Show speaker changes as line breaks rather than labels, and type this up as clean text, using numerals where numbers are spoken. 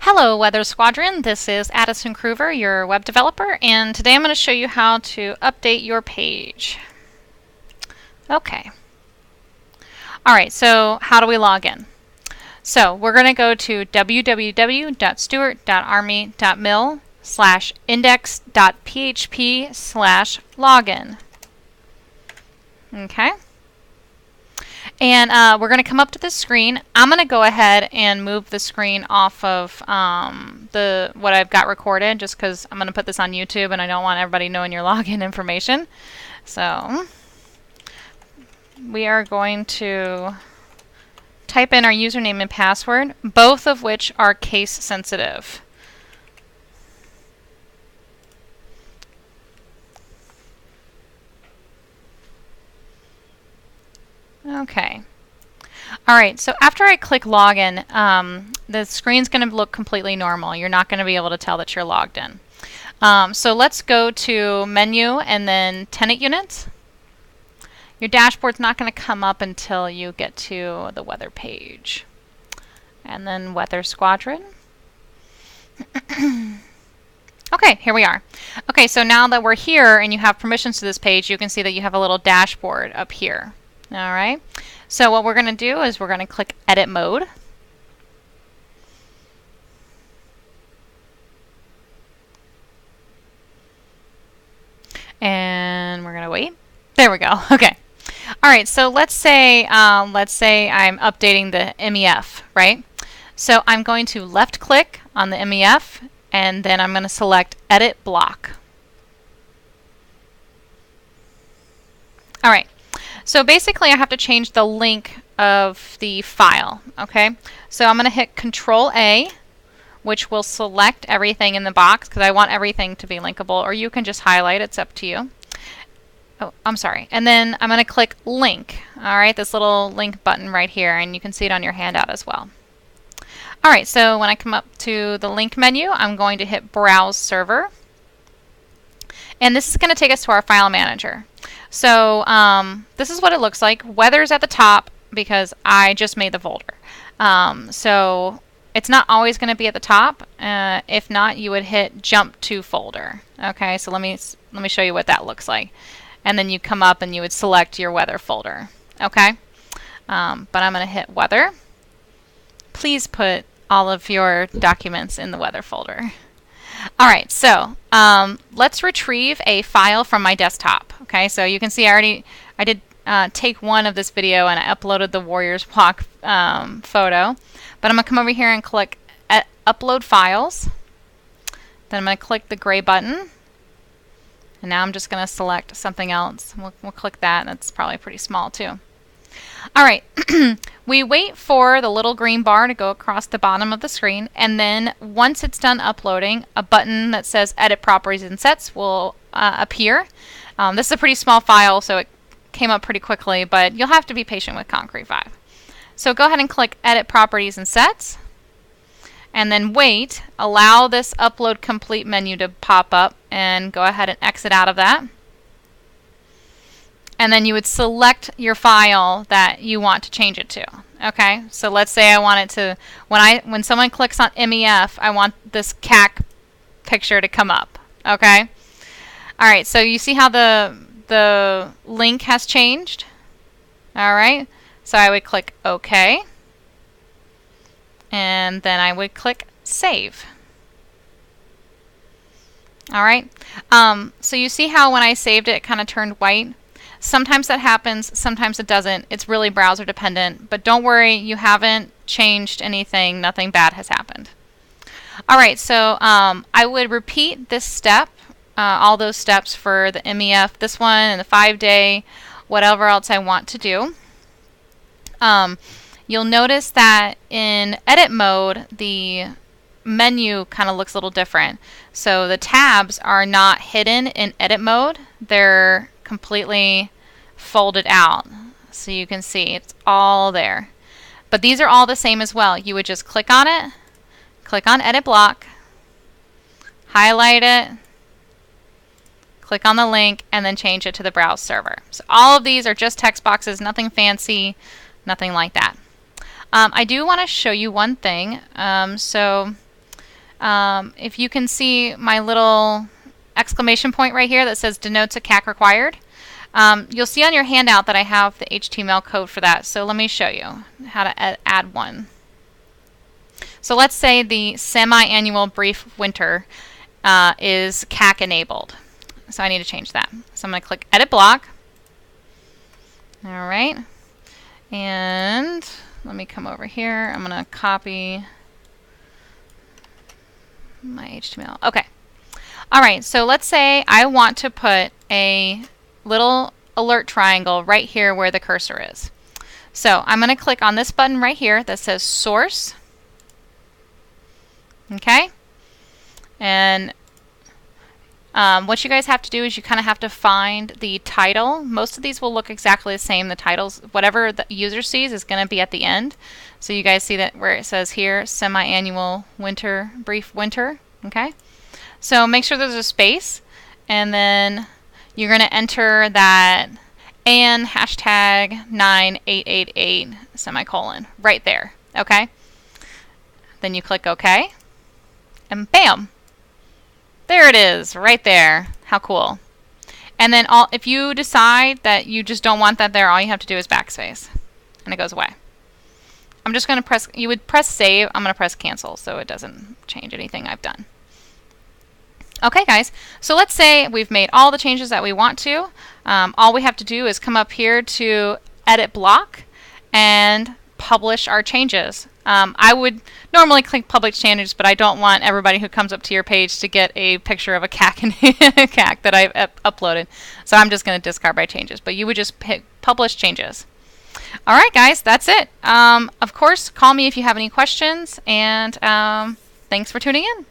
Hello, Weather Squadron. This is Addison Kruver, your web developer, and today I'm going to show you how to update your page. Okay. Alright, so how do we log in? So we're going to go to www.stewart.army.mil/index.php/login. Okay. And we're going to come up to this screen. I'm going to go ahead and move the screen off of what I've got recorded, just because I'm going to put this on YouTube and I don't want everybody knowing your login information. So we are going to type in our username and password, both of which are case sensitive. Okay. Alright, so after I click login, the screen's going to look completely normal. You're not going to be able to tell that you're logged in. So let's go to menu and then tenant units. Your dashboard's not going to come up until you get to the weather page. And then Weather Squadron. Okay, here we are. Okay, so now that we're here and you have permissions to this page, you can see that you have a little dashboard up here. Alright, so what we're going to do is we're going to click Edit Mode. And we're going to wait. There we go. Okay. Alright, so let's say I'm updating the MEF, right? So I'm going to left click on the MEF and then I'm going to select Edit Block. Alright. So basically I have to change the link of the file, okay? So I'm going to hit Control A, which will select everything in the box because I want everything to be linkable, or you can just highlight, it's up to you. Oh, I'm sorry. And then I'm going to click Link, alright, this little link button right here, and you can see it on your handout as well. Alright, so when I come up to the link menu, I'm going to hit Browse Server. And this is going to take us to our file manager. So this is what it looks like. Weather's at the top because I just made the folder. So it's not always going to be at the top. If not, you would hit Jump to Folder. Okay, so let me show you what that looks like. And then you come up and you would select your weather folder. Okay, but I'm going to hit Weather. Please put all of your documents in the weather folder. Alright, so let's retrieve a file from my desktop. Okay, so you can see I did take one of this video and I uploaded the Warriors Block photo. But I'm going to come over here and click Upload Files. Then I'm going to click the gray button. And now I'm just going to select something else. We'll click that. That's probably pretty small too. Alright, we wait for the little green bar to go across the bottom of the screen, and then once it's done uploading, a button that says Edit Properties and Sets will appear. This is a pretty small file, so it came up pretty quickly, but you'll have to be patient with Concrete 5. So go ahead and click Edit Properties and Sets, and then wait, allow this Upload Complete menu to pop up, and go ahead and exit out of that. And then you would select your file that you want to change it to. Okay, so let's say I want it to, when someone clicks on MEF, I want this CAC picture to come up. Okay, all right. So you see how the link has changed. All right. So I would click OK, and then I would click Save. All right. So you see how when I saved it, it kind of turned white. Sometimes that happens, sometimes it doesn't. It's really browser dependent, but don't worry, you haven't changed anything, nothing bad has happened. Alright, so I would repeat this step, all those steps for the MEF, this one, and the 5-day, whatever else I want to do. You'll notice that in edit mode, the menu kind of looks a little different. So the tabs are not hidden in edit mode, they're completely folded out, so you can see it's all there. But these are all the same as well. You would just click on it, click on Edit Block, highlight it, click on the link, and then change it to the Browse Server. So all of these are just text boxes, nothing fancy, nothing like that. I do want to show you one thing. So If you can see my little exclamation point right here that says denotes a CAC required, you'll see on your handout that I have the HTML code for that. So let me show you how to add one. So let's say the semi-annual brief winter is CAC enabled. So I need to change that. So I'm going to click Edit Block. All right. And let me come over here. I'm going to copy my HTML. Okay. All right. So let's say I want to put a little alert triangle right here where the cursor is. So I'm going to click on this button right here that says Source. Okay. And what you guys have to do is you kind of have to find the title. Most of these will look exactly the same. The titles, whatever the user sees, is going to be at the end. So you guys see that where it says here, semi-annual winter, brief winter. Okay. So make sure there's a space, and then you're going to enter that and hashtag 9888 semicolon right there. Okay. Then you click OK, and bam. There it is, right there. How cool. And then if you decide that you just don't want that there, all you have to do is backspace, and it goes away. I'm just going to press, you would press save, I'm going to press cancel so it doesn't change anything I've done. Okay guys, so let's say we've made all the changes that we want to. All we have to do is come up here to Edit Block and publish our changes. I would normally click publish changes, but I don't want everybody who comes up to your page to get a picture of a CAC and CAC that I've uploaded. So I'm just going to discard my changes, but you would just hit publish changes. All right, guys, that's it. Of course, call me if you have any questions, and thanks for tuning in.